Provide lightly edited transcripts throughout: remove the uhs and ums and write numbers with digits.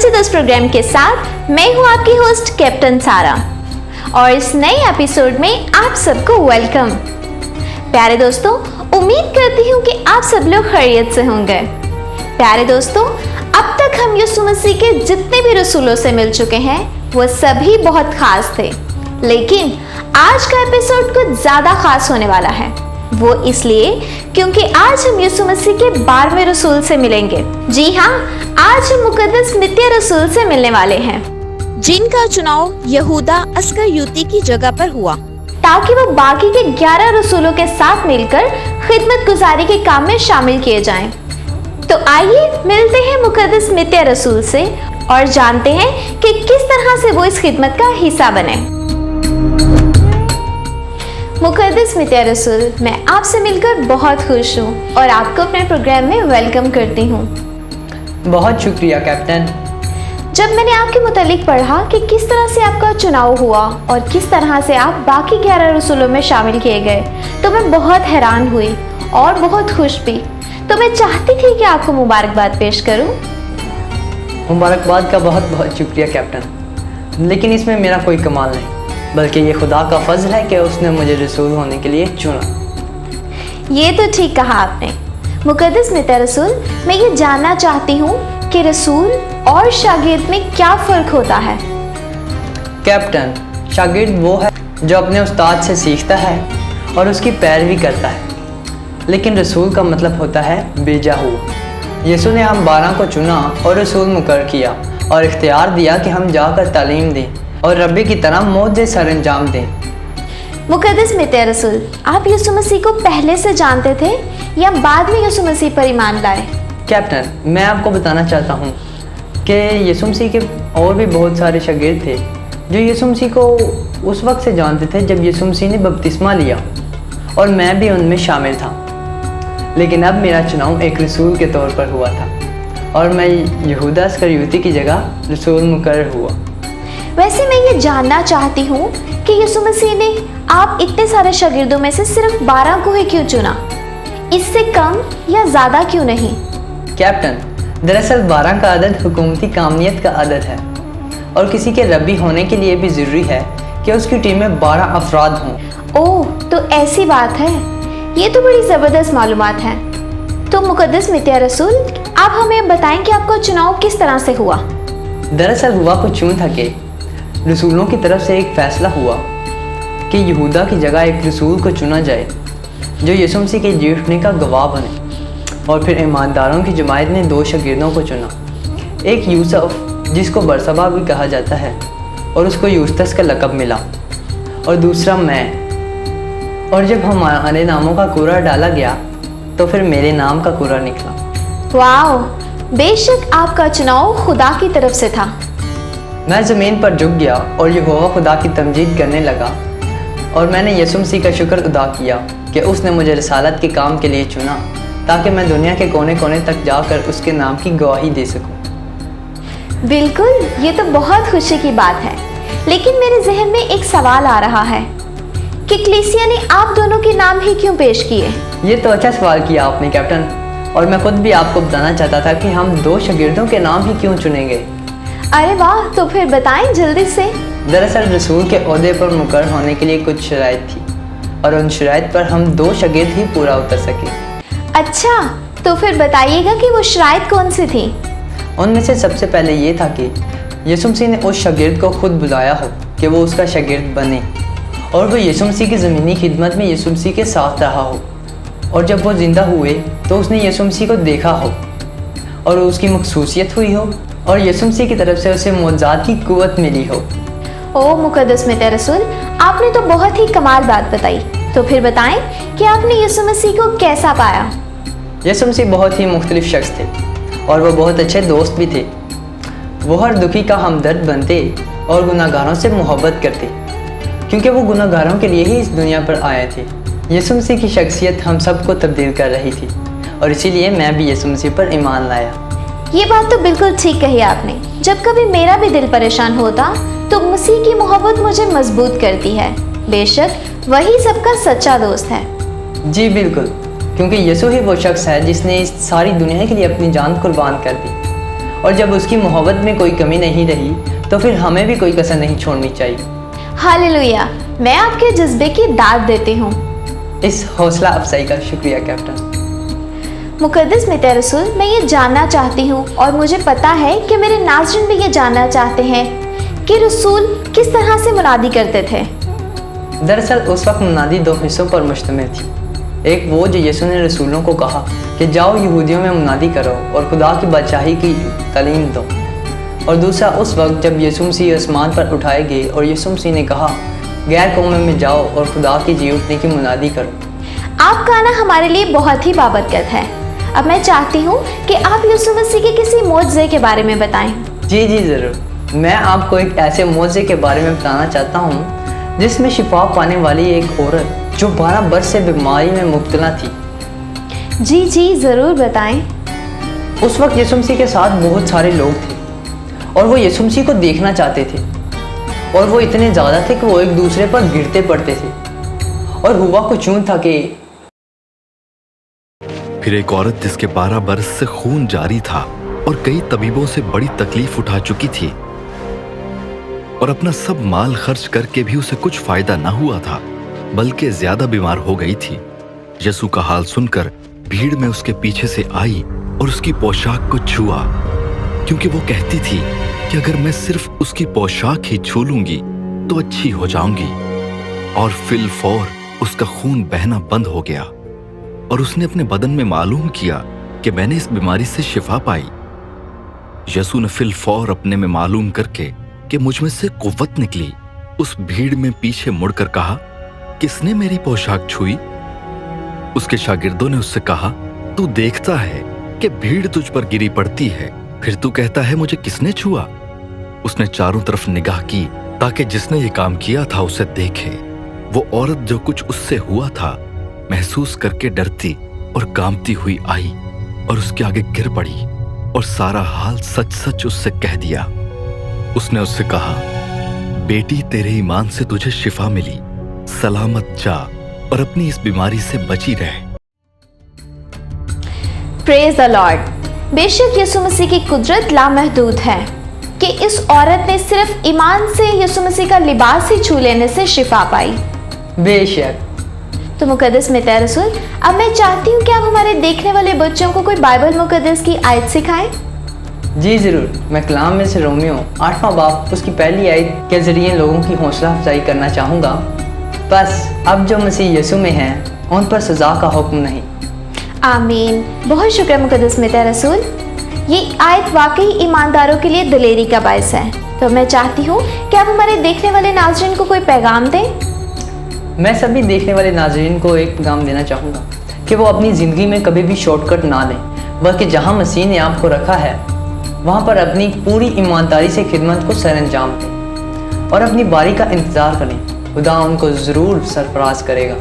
सच्चे दोस्त प्रोग्राम के साथ मैं हूं आपकी होस्ट कैप्टन सारा और इस नए एपिसोड में आप सबको वेलकम। प्यारे दोस्तों, उम्मीद करती हूं कि आप सब लोग खैरियत से होंगे। प्यारे दोस्तों, अब तक हम यीशु मसीह के जितने भी रसूलों से मिल चुके हैं वो सभी बहुत खास थे, लेकिन आज का एपिसोड कुछ ज्यादा खास होने वाला है। वो इसलिए क्योंकि आज हम यीशु मसीह के 12वें रसूल से मिलेंगे। जी हाँ, आज हम मुकद्दस मित्तियाह रसूल से मिलने वाले हैं, जिनका चुनाव यहूदा अस्करियोती की जगह पर हुआ ताकि वो बाकी के 11 रसूलों के साथ मिलकर खिदमत गुजारी के काम में शामिल किए जाएं। तो आइए मिलते हैं मुकद्दस मित्तियाह रसूल से और जानते हैं कि किस तरह से वो इस खिदमत का हिस्सा बने। मुकद्दस मित्तियाह रसूल, मैं आपसे मिलकर बहुत खुश हूँ और आपको अपने प्रोग्राम में वेलकम करती हूँ। बहुत शुक्रिया कैप्टन। जब मैंने आपके मुतालिक पढ़ा कि किस तरह से आपका चुनाव हुआ और किस तरह से आप बाकी 11 रसूलों में शामिल किए गए, तो मैं बहुत हैरान हुई और बहुत खुश भी। तो मैं चाहती थी कि आपको मुबारकबाद पेश करूँ। मुबारकबाद का बहुत बहुत शुक्रिया कैप्टन, लेकिन इसमें मेरा कोई कमाल नहीं, बल्कि ये खुदा का फजल है कि उसने मुझे रसूल होने के लिए चुना। ये तो ठीक कहा आपने। मुकद्दस मित्तियाह रसूल, मैं ये जानना चाहती हूँ कि रसूल और शागिर्द में क्या फ़र्क होता है। कैप्टन, शागिर्द वो है जो अपने उस्ताद से सीखता है और उसकी पैरवी करता है, लेकिन रसूल का मतलब होता है भेजा हुआ। यीशु ने हम 12 को चुना और रसूल मुकर्रर किया और इख्तियार दिया कि हम जाकर तालीम दें और रब्बी की तरह मौत सर अंजाम दें। मुकद्दस मित्तियाह रसूल, आप यीशु मसीह को पहले से जानते थे या बाद में यीशु मसीह पर ईमान लाए? कैप्टन, मैं आपको बताना चाहता हूँ कि यीशु मसीह के और भी बहुत सारे शागिर्द थे जो यीशु मसीह को उस वक्त से जानते थे जब यीशु मसीह ने बपतिस्मा लिया, और मैं भी उनमें शामिल था। लेकिन अब मेरा चुनाव एक रसूल के तौर पर हुआ था और मैं यहूदा अस्करियोती की जगह रसूल मुकर्रर हुआ। वैसे मैं ये जानना चाहती हूँ कि यीशु मसीह ने आप इतने सारे शागिर्दों में से सिर्फ 12 को ही क्यों चुना? इससे कम या ज़्यादा क्यों नहीं? कैप्टन, दरअसल 12 का अदद हुकूमती कामनियत का अदद है और किसी के रब्बी होने के लिए भी ज़रूरी है कि उसकी टीम में 12 अफराद हों। ओह, तो ऐसी बात है। ये तो बड़ी ज़बरदस्त मालूमात है। तो मुकद्दस मित्तियाह रसूल, आप हमें बताएं कि आपका चुनाव किस तरह से हुआ? दरअसल हुआ कुछ यूँ था कि रसूलों की तरफ से एक फ़ैसला हुआ कि यहूदा की जगह एक रसूल को चुना जाए जो यीशु मसीह के जी उठने का गवाह बने। और फिर ईमानदारों की जमात ने 2 शागिर्दों को चुना, एक यूसुफ जिसको बरसबा भी कहा जाता है और उसको यूस्तस का लक़ब मिला, और दूसरा मैं। और जब हमारे नामों का कूड़ा डाला गया तो फिर मेरे नाम का कूड़ा निकला। वाह, बेशक आपका चुनाव खुदा की तरफ से था। मैं ज़मीन पर झुक गया और यहोवा खुदा की तमजीद करने लगा, और मैंने यीशु मसीह का शुक्र अदा किया कि उसने मुझे रिसालत के काम के लिए चुना ताकि मैं दुनिया के कोने कोने तक जाकर उसके नाम की गवाही दे सकूं। बिल्कुल, ये तो बहुत खुशी की बात है। लेकिन मेरे जहन में एक सवाल आ रहा है कि कलीसिया ने आप दोनों के नाम ही क्यों पेश किए? ये तो अच्छा सवाल किया आपने कैप्टन, और मैं खुद भी आपको बताना चाहता था कि हम 2 शागिर्दों के नाम ही क्यों चुने गए। अरे वाह, तो फिर बताएं जल्दी से। दरअसल रसूल के ओहदे पर मुकर्रर होने के लिए कुछ शराइत थी और उन शराइत पर हम 2 शागिर्द ही पूरा उतर सके। अच्छा, तो फिर बताइएगा कि वो शराइत कौन सी थी? उनमें से सबसे पहले ये था कि यीशु मसीह ने उस शागिर्द को खुद बुलाया हो कि वो उसका शागिर्द बने, और वो यीशु मसीह की ज़मीनी खिदमत में यीशु मसीह के साथ रहा हो, और जब वो ज़िंदा हुए तो उसने यीशु मसीह को देखा हो और उसकी मखसूसियत हुई हो और यीशु मसीह की तरफ से उसे मौजज़ात की कुव्वत मिली हो। ओह मुकद्दस मित्तियाह रसूल, आपने तो बहुत ही कमाल बात बताई। तो फिर बताएं कि आपने यीशु मसीह को कैसा पाया? यीशु मसीह बहुत ही मुख्तलिफ शख्स थे और वो बहुत अच्छे दोस्त भी थे। वो हर दुखी का हमदर्द बनते और गुनाहगारों से मोहब्बत करते, क्योंकि वो गुनाहगारों के लिए ही इस दुनिया पर आए थे। यीशु मसीह की शख्सियत हम सबको तब्दील कर रही थी, और इसीलिए मैं भी यीशु मसीह पर ईमान लाया। ये बात तो बिल्कुल ठीक कही आपने। जब कभी मेरा भी दिल परेशान होता तो मसीह की मोहब्बत मुझे मजबूत करती है। बेशक वही सबका सच्चा दोस्त है। जी बिल्कुल, क्योंकि यीशु ही वो शख्स है जिसने इस सारी दुनिया के लिए अपनी जान कुर्बान कर दी, اور جب اس کی محبت میں کوئی کمی نہیں رہی تو پھر ہمیں بھی کوئی کسر نہیں چھوڑنی چاہیے۔ हालेलुया। मैं आपके जज्बे की दाद देती हूँ। اس حوصلہ افزائی کا شکریہ کیپٹن۔ मुकद्दस मित्ते रसूल, मैं ये जानना चाहती हूँ और मुझे पता है कि मेरे नाज़रीन भी ये जानना चाहते हैं कि रसूल किस तरह से मुनादी करते थे। दरअसल उस वक्त मुनादी दो हिस्सों पर मुश्तमिल थी। एक वो जो यीशु ने रसूलों को कहा कि जाओ यहूदियों में मुनादी करो और खुदा की बादशाही की तालीम दो, और दूसरा उस वक्त जब यीशु मसीह आसमान पर उठाए गए और यीशु मसीह ने कहा गैर कौमों में जाओ और खुदा की जी उठने की मुनादी करो। आपका आना हमारे लिए बहुत ही बाबरकत है। अब मैं चाहती हूँ कि आप यीशु मसीह के किसी मौजज़े के बारे में बताएं। जी ज़रूर। मैं आपको एक ऐसे मौजज़े के बारे में बताना चाहता हूँ जिसमें शिफा पाने वाली एक औरत जो 12 बरस से बीमारी में मुब्तला थी। जी ज़रूर बताएं। उस वक्त यीशु मसीह के साथ बहुत सारे लोग थे और वो यीशु मसीह को देखना चाहते थे, और वो इतने ज़्यादा थे कि वो एक दूसरे पर गिरते पड़ते थे। और हुआ कुछ यूं था कि फिर एक औरत जिसके 12 बरस से खून जारी था और कई तबीबों से बड़ी तकलीफ उठा चुकी थी और अपना सब माल खर्च करके भी उसे कुछ फायदा न हुआ था, बल्कि ज्यादा बीमार हो गई थी। यीशु का हाल सुनकर भीड़ में उसके पीछे से आई और उसकी पोशाक को छुआ, क्योंकि वो कहती थी कि अगर मैं सिर्फ उसकी पोशाक ही छू लूंगी तो अच्छी हो जाऊंगी। और फिलफौर उसका खून बहना बंद हो गया और उसने अपने बदन में मालूम किया कि मैंने इस बीमारी से शिफा पाई। यीशु ने फिलफौर अपने में मालूम करके कि मुझ में से कुव्वत निकली, उस भीड़ में पीछे मुड़कर कहा, किसने मेरी पोशाक छुई? उसके शागिर्दों ने उससे कहा, तू देखता है कि भीड़ तुझ पर गिरी पड़ती है, फिर तू कहता है मुझे किसने छुआ? उसने चारों तरफ निगाह की ताकि जिसने ये काम किया था उसे देखे। वो औरत जो कुछ उससे हुआ था महसूस करके डरती और कांपती हुई आई और उसके आगे गिर पड़ी और सारा हाल सच सच उससे कह दिया। उसने उससे कहा, बेटी तेरे ईमान से तुझे शिफा मिली, सलामत जा और अपनी इस बीमारी से बची रह। Praise the Lord. बेशक यीशु मसीह की कुदरत लामहदूद है कि इस औरत ने सिर्फ ईमान से यीशु मसीह का लिबास ही छू लेने से शिफा पाई। बेशक। तो मुकद्दस मित्ते रसूल, अब मैं चाहती हूँ कि आप हमारे देखने वाले बच्चों को कोई बाइबल मुकद्दस की आयत सिखाएं। जी ज़रूर। मैं कलाम में से रोमियो 8वां बाब उसकी पहली आयत के ज़रिए लोगों की हौसला अफजाई करना चाहूँगा। बस अब जो मसीह यीशु में हैं उन पर सज़ा का हुक्म नहीं। आमीन। बहुत शुक्रिया मुकद्दस मित्ते रसूल। ये आयत वाकई ईमानदारों के लिए दिलेरी का बायस है। तो मैं चाहती हूँ कि आप हमारे देखने वाले नाज़रीन को कोई पैगाम दें। मैं सभी देखने वाले नाज़रीन को एक पैगाम देना चाहूँगा कि वो अपनी ज़िंदगी में कभी भी शॉर्टकट ना लें, बल्कि जहाँ मसीह ने आपको रखा है वहाँ पर अपनी पूरी ईमानदारी से खिदमत को सरअंजाम दें और अपनी बारी का इंतज़ार करें। खुदा उनको ज़रूर सरफराज करेगा।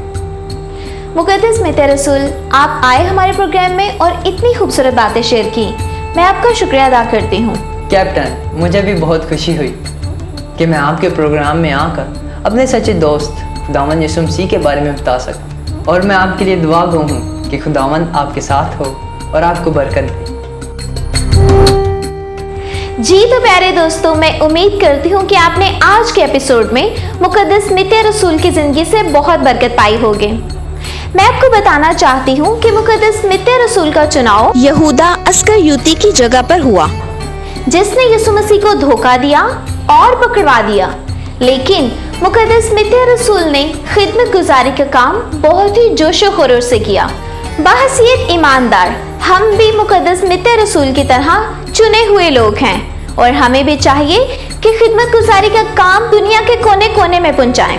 मुकद्दस मित्ते रसूल, आप आए हमारे प्रोग्राम में और इतनी खूबसूरत बातें शेयर की। मैं आपका शुक्रिया अदा करती हूँ। कैप्टन, मुझे भी बहुत खुशी हुई कि मैं आपके प्रोग्राम में आकर अपने सच्चे दोस्त खुदावंद यीशु मसीह के बारे में बता सकूं, और मैं आपके लिए दुआ गो हूँ कि खुदावंद आपके साथ हो और आपको बरकत दे। जी तो प्यारे दोस्तों, मैं उम्मीद करती हूँ कि आपने आज के एपिसोड में मुकद्दस मित्ते रसूल की जिंदगी से बहुत बरकत पाई होगी। मैं आपको बताना चाहती हूँ कि मुकद्दस मित्ते रसूल का चुनाव यहूदा अस्करियोती की जगह पर हुआ, जिसने यीशु मसीह को धोखा दिया और पकड़वा दिया, लेकिन मुकद्दस मित्ते रसूल ने खिदमत गुजारी का काम बहुत ही जोशो खरोश से किया। बहसीयत ईमानदार हम भी मुकद्दस मित्ते रसूल की तरह चुने हुए लोग हैं, और हमें भी चाहिए कि खिदमत गुजारी का काम दुनिया के कोने कोने में पहुंचाएं,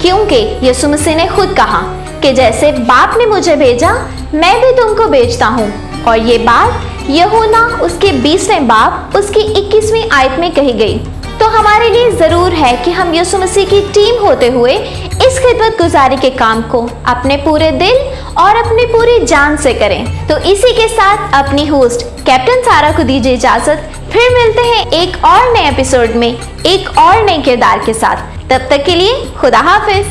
क्योंकि यीशु मसीह ने खुद कहा कि जैसे बाप ने मुझे भेजा मैं भी तुमको भेजता हूँ। और ये बात यूहन्ना उसके 20वें बाब उसकी 21वीं आयत में कही गई। तो हमारे लिए जरूर है कि हम यीशु मसीह की टीम होते हुए इस खिदमत गुजारी के काम को अपने पूरे दिल और अपनी पूरी जान से करें। तो इसी के साथ अपनी होस्ट कैप्टन सारा को दीजिए इजाजत। फिर मिलते हैं एक और नए एपिसोड में एक और नए किरदार के साथ। तब तक के लिए खुदा हाफिज।